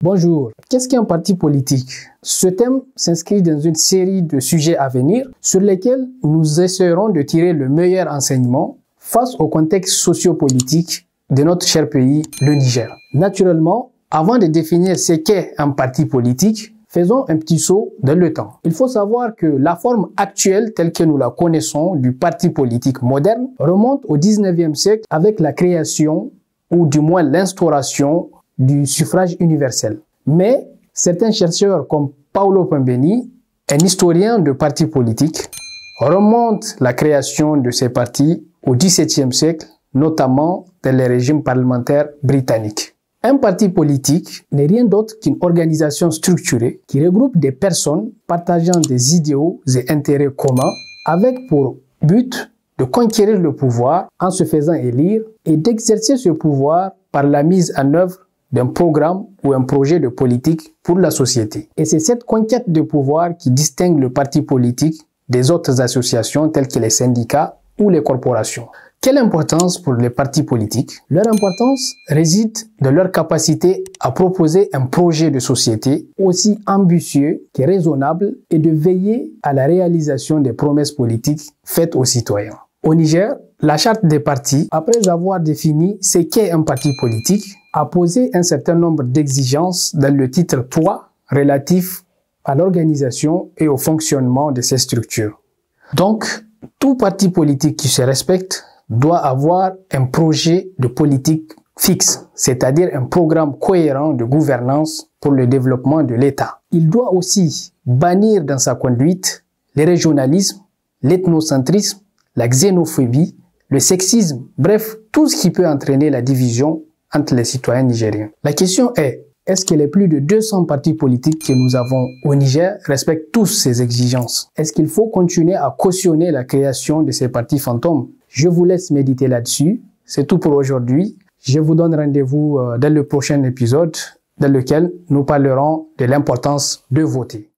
Bonjour, qu'est-ce qu'un parti politique? Ce thème s'inscrit dans une série de sujets à venir sur lesquels nous essaierons de tirer le meilleur enseignement face au contexte socio-politique de notre cher pays, le Niger. Naturellement, avant de définir ce qu'est un parti politique, faisons un petit saut dans le temps. Il faut savoir que la forme actuelle telle que nous la connaissons du parti politique moderne remonte au 19e siècle avec la création ou du moins l'instauration du suffrage universel. Mais certains chercheurs comme Paolo Pembeni, un historien de partis politiques, remontent la création de ces partis au XVIIe siècle, notamment dans les régimes parlementaires britanniques. Un parti politique n'est rien d'autre qu'une organisation structurée qui regroupe des personnes partageant des idéaux et intérêts communs avec pour but de conquérir le pouvoir en se faisant élire et d'exercer ce pouvoir par la mise en œuvre d'un programme ou un projet de politique pour la société. Et c'est cette conquête de pouvoir qui distingue le parti politique des autres associations telles que les syndicats ou les corporations. Quelle importance pour les partis politiques? Leur importance réside dans leur capacité à proposer un projet de société aussi ambitieux que raisonnable et de veiller à la réalisation des promesses politiques faites aux citoyens. Au Niger, la charte des partis, après avoir défini ce qu'est un parti politique, a posé un certain nombre d'exigences dans le titre 3 relatif à l'organisation et au fonctionnement de ces structures. Donc, tout parti politique qui se respecte doit avoir un projet de politique fixe, c'est-à-dire un programme cohérent de gouvernance pour le développement de l'État. Il doit aussi bannir dans sa conduite les régionalismes, l'ethnocentrisme, la xénophobie, le sexisme, bref, tout ce qui peut entraîner la division entre les citoyens nigériens. La question est-ce que les plus de 200 partis politiques que nous avons au Niger respectent tous ces exigences? Est-ce qu'il faut continuer à cautionner la création de ces partis fantômes? Je vous laisse méditer là-dessus. C'est tout pour aujourd'hui. Je vous donne rendez-vous dans le prochain épisode dans lequel nous parlerons de l'importance de voter.